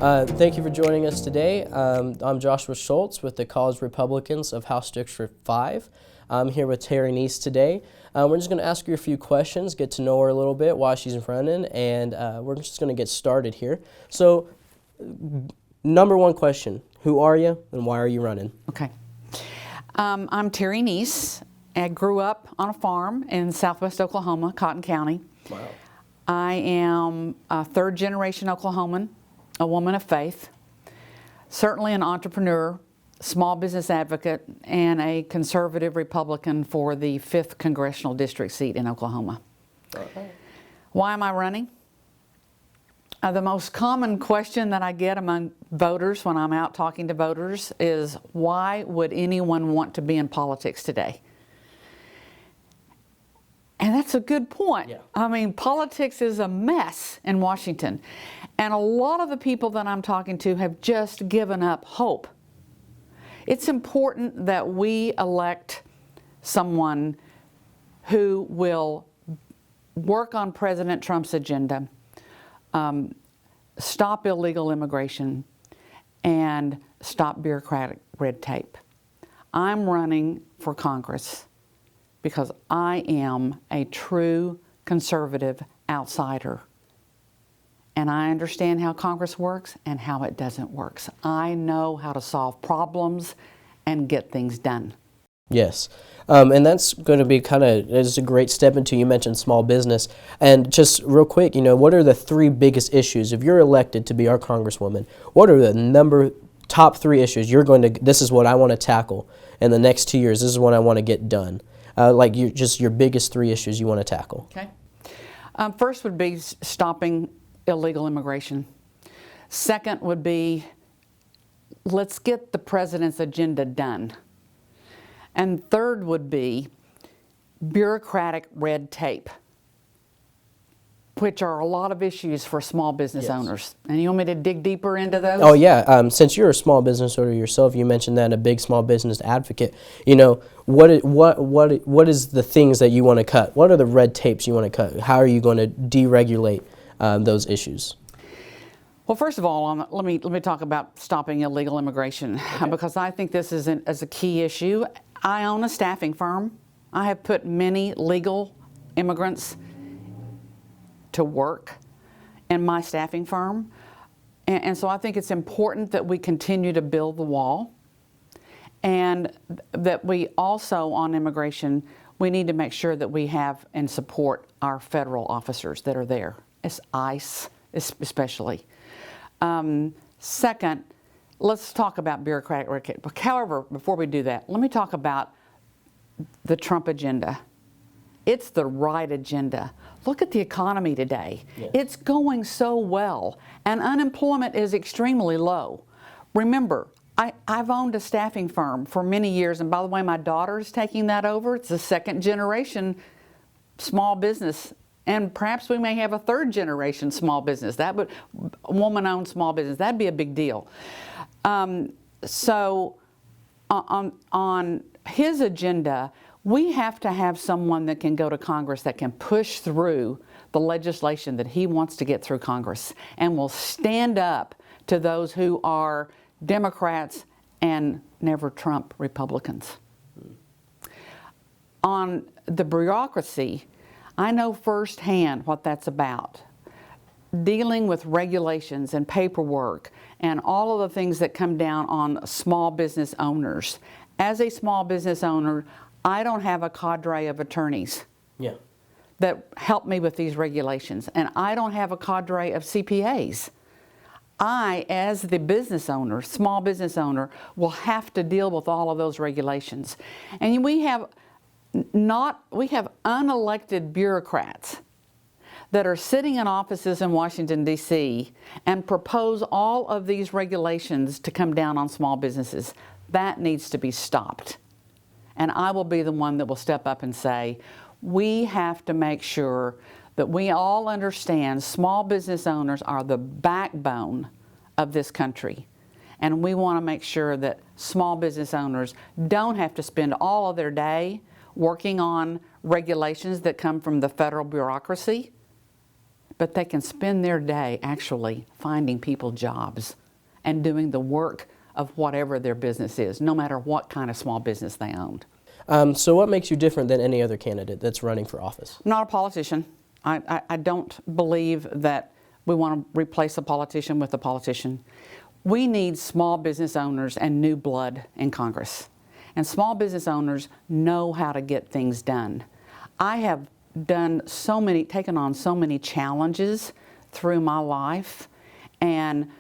Thank you for joining us today. I'm Joshua Schultz with the College Republicans of House District 5. I'm here with Terry Neese today. We're just going to ask her a few questions, get to know her a little bit while she's running, and we're just going to get started here. So, number one question, who are you and why are you running? Okay. I'm Terry Neese. I grew up on a farm in southwest Oklahoma, Cotton County. Wow. I am a third-generation Oklahoman, a woman of faith, certainly an entrepreneur, small business advocate, and a conservative Republican for the 5th Congressional District seat in Oklahoma. Okay. Why am I running? The most common question that I get among voters when I'm out talking to voters is, why would anyone want to be in politics today? And that's a good point. Yeah. I mean, politics is a mess in Washington. And a lot of the people that I'm talking to have just given up hope. It's important that we elect someone who will work on President Trump's agenda, stop illegal immigration, and stop bureaucratic red tape. I'm running for Congress because I am a true conservative outsider. And I understand how Congress works and how it doesn't work. I know how to solve problems and get things done. Yes. And that's going to be it's a great step into, you mentioned small business. And just real quick, what are the 3 biggest issues? If you're elected to be our Congresswoman, what are the top 3 issues this is what I want to tackle in the next 2 years, this is what I want to get done? Your biggest 3 issues you want to tackle. Okay. First would be stopping illegal immigration. Second would be, let's get the president's agenda done. And third would be bureaucratic red tape, which are a lot of issues for small business owners. And you want me to dig deeper into those? Oh yeah. Since you're a small business owner yourself, you mentioned that, a big small business advocate. What is the things that you want to cut? What are the red tapes you want to cut? How are you going to deregulate those issues? Well, first of all, let me talk about stopping illegal immigration, because I think this is a key issue. I own a staffing firm. I have put many legal immigrants to work in my staffing firm. And so I think it's important that we continue to build the wall, and that we also, on immigration, we need to make sure that we have and support our federal officers that are there. It's ICE especially. Second, let's talk about bureaucratic red tape. However, before we do that, let me talk about the Trump agenda. It's the right agenda. Look at the economy today. Yeah. It's going so well, and unemployment is extremely low. Remember, I've owned a staffing firm for many years, and by the way, my daughter is taking that over. It's a 2nd generation small business, and perhaps we may have a 3rd generation small business. That would, woman-owned small business, that'd be a big deal. So on his agenda, we have to have someone that can go to Congress that can push through the legislation that he wants to get through Congress, and will stand up to those who are Democrats and never Trump Republicans. On the bureaucracy, I know firsthand what that's about. Dealing with regulations and paperwork and all of the things that come down on small business owners. As a small business owner, I don't have a cadre of attorneys that help me with these regulations, and I don't have a cadre of CPAs. I, as the business owner, small business owner, will have to deal with all of those regulations. And we have unelected bureaucrats that are sitting in offices in Washington, D.C. and propose all of these regulations to come down on small businesses. That needs to be stopped. And I will be the one that will step up and say, we have to make sure that we all understand small business owners are the backbone of this country. And we want to make sure that small business owners don't have to spend all of their day working on regulations that come from the federal bureaucracy but they can spend their day actually finding people jobs and doing the work of whatever their business is, no matter what kind of small business they owned. So what makes you different than any other candidate that's running for office? I'm not a politician. I don't believe that we want to replace a politician with a politician. We need small business owners and new blood in Congress. And small business owners know how to get things done. I have taken on so many challenges through my life and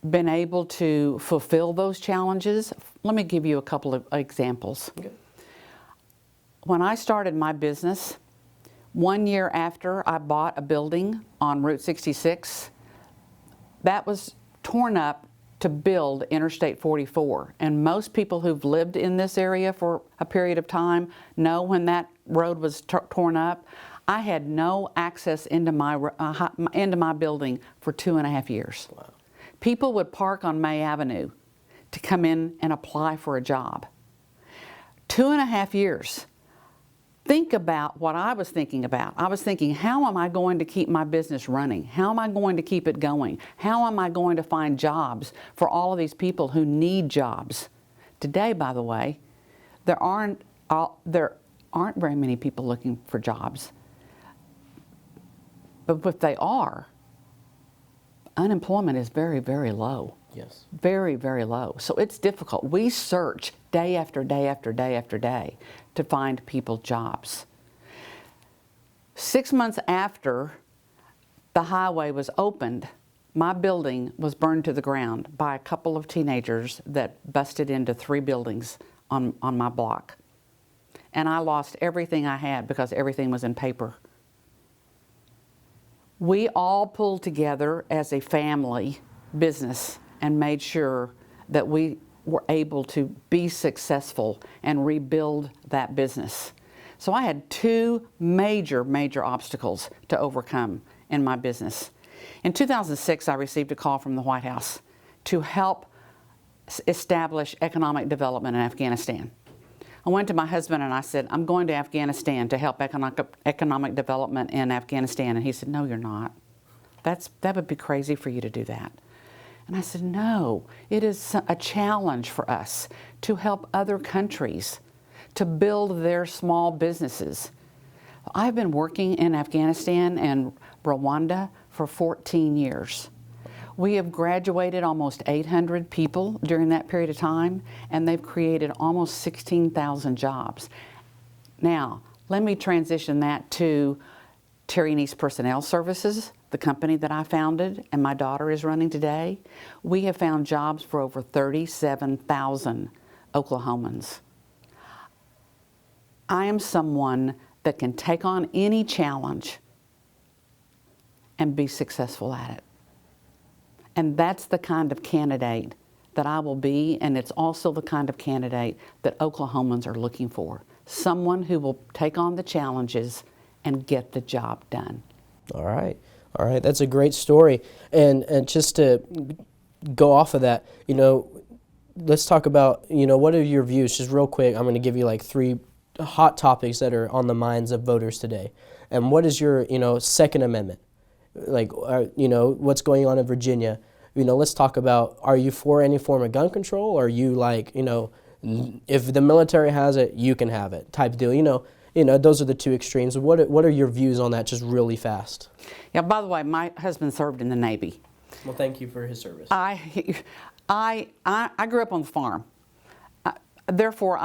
been able to fulfill those challenges. Let me give you a couple of examples. Okay. When I started my business, 1 year after I bought a building on Route 66, that was torn up to build Interstate 44. And most people who've lived in this area for a period of time know when that road was torn up, I had no access into my building for 2.5 years. Wow. People would park on May Avenue to come in and apply for a job. 2.5 years. Think about what I was thinking about. I was thinking, how am I going to keep my business running? How am I going to keep it going? How am I going to find jobs for all of these people who need jobs? Today, by the way, there aren't very many people looking for jobs. But if they are, unemployment is very, very low. Yes. Very, very low. So it's difficult. We search day after day after day after day to find people jobs. 6 months after the highway was opened, my building was burned to the ground by a couple of teenagers that busted into 3 buildings on my block. And I lost everything I had because everything was in paper. We all pulled together as a family business and made sure that we were able to be successful and rebuild that business. So I had 2 major obstacles to overcome in my business. In 2006, I received a call from the White House to help establish economic development in Afghanistan. I went to my husband and I said, I'm going to Afghanistan to help economic development in Afghanistan. And he said, no, you're not. That would be crazy for you to do that. And I said, no, it is a challenge for us to help other countries to build their small businesses. I've been working in Afghanistan and Rwanda for 14 years. We have graduated almost 800 people during that period of time, and they've created almost 16,000 jobs. Now, let me transition that to Terry Neese Personnel Services, the company that I founded and my daughter is running today. We have found jobs for over 37,000 Oklahomans. I am someone that can take on any challenge and be successful at it. And that's the kind of candidate that I will be, and it's also the kind of candidate that Oklahomans are looking for. Someone who will take on the challenges and get the job done. All right. All right. That's a great story. And just to go off of that, let's talk about, what are your views? Just real quick, I'm going to give you like 3 hot topics that are on the minds of voters today. And what is your, Second Amendment? Like, what's going on in Virginia? Let's talk about, are you for any form of gun control? Or are you like, if the military has it, you can have it type deal? Those are the 2 extremes. What are your views on that, just really fast? Yeah, by the way, my husband served in the Navy. Well, thank you for his service. I grew up on the farm. Therefore,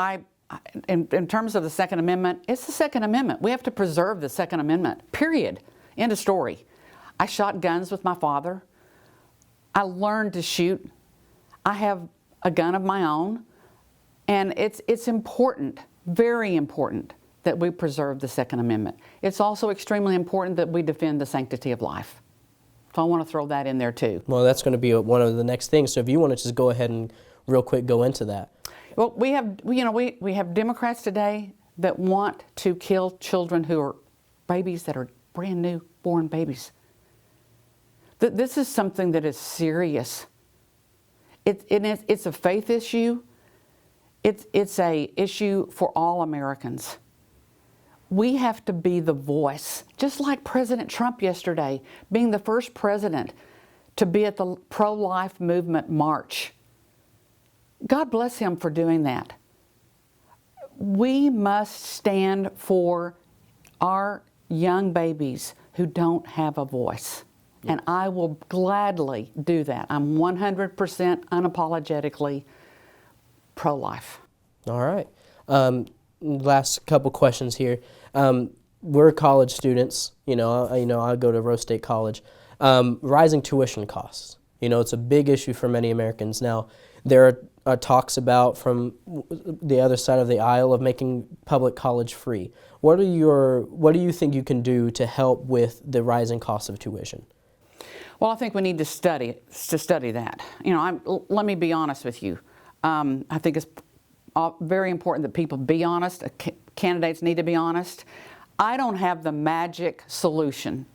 in terms of the Second Amendment, it's the Second Amendment. We have to preserve the Second Amendment, period. End of story. I shot guns with my father. I learned to shoot. I have a gun of my own. And it's important, very important, that we preserve the Second Amendment. It's also extremely important that we defend the sanctity of life. So I want to throw that in there too. Well, that's going to be one of the next things. So if you want to just go ahead and real quick go into that. Well, we have Democrats today that want to kill children who are babies that are brand new born babies. This is something that is serious. It's a faith issue. It's a issue for all Americans. we have to be the voice, just like President Trump yesterday, being the first president to be at the pro-life movement march. God bless him for doing that. We must stand for our young babies who don't have a voice. And I will gladly do that. I'm 100% unapologetically pro-life. All right. Last couple questions here. We're college students. I go to Rose State College. Rising tuition costs. It's a big issue for many Americans. Now, there are talks about from the other side of the aisle of making public college free. What do you think you can do to help with the rising cost of tuition? Well, I think we need to study that. Let me be honest with you. I think it's very important that people be honest. Candidates need to be honest. I don't have the magic solution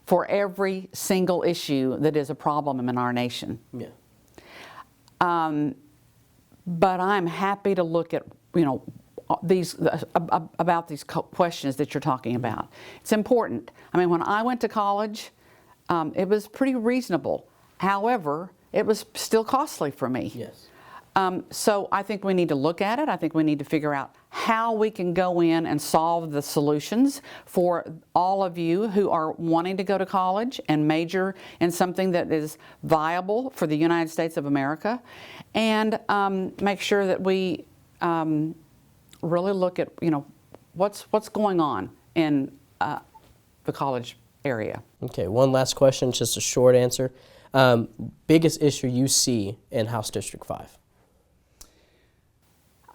for every single issue that is a problem in our nation. Yeah. But I'm happy to look at, about these questions that you're talking about. It's important. I mean, when I went to college, it was pretty reasonable. However, it was still costly for me. Yes. So I think we need to look at it. I think we need to figure out how we can go in and solve the solutions for all of you who are wanting to go to college and major in something that is viable for the United States of America, and make sure that we really look at what's going on in the college area. Okay, one last question, just a short answer. Biggest issue you see in House District 5?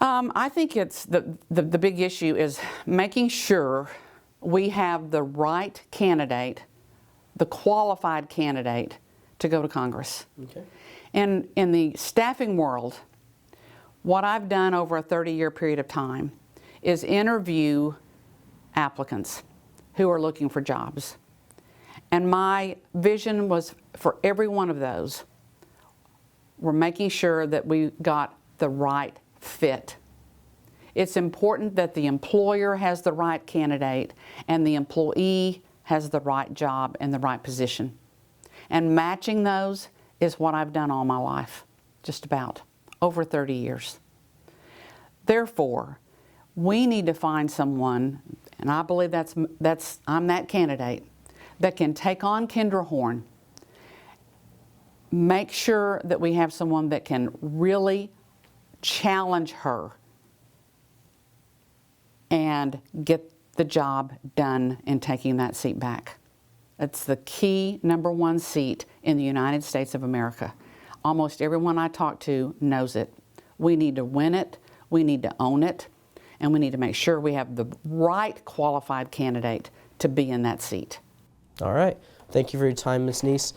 I think it's the big issue is making sure we have the right candidate, the qualified candidate to go to Congress. Okay. And in the staffing world, what I've done over a 30-year period of time is interview applicants who are looking for jobs. And my vision was for every one of those, we're making sure that we got the right fit. It's important that the employer has the right candidate and the employee has the right job and the right position. And matching those is what I've done all my life, just about, over 30 years. Therefore, we need to find someone, and I believe I'm that candidate, that can take on Kendra Horn, make sure that we have someone that can really challenge her and get the job done in taking that seat back. It's the key #1 seat in the United States of America. Almost everyone I talk to knows it. We need to win it, we need to own it, and we need to make sure we have the right qualified candidate to be in that seat. All right. Thank you for your time, Ms. Neese.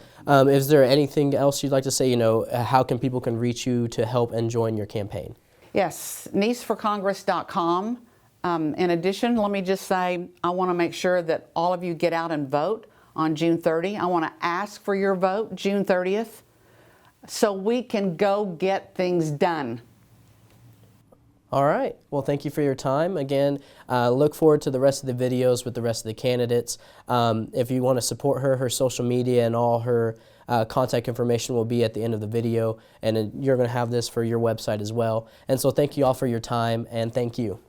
Is there anything else you'd like to say? How can people reach you to help and join your campaign? Yes, NeeseForCongress.com. In addition, let me just say, I want to make sure that all of you get out and vote on June 30. I want to ask for your vote June 30th so we can go get things done. All right. Well, thank you for your time. Again, look forward to the rest of the videos with the rest of the candidates. If you want to support her, her social media and all her contact information will be at the end of the video, and you're going to have this for your website as well. And so thank you all for your time, and thank you.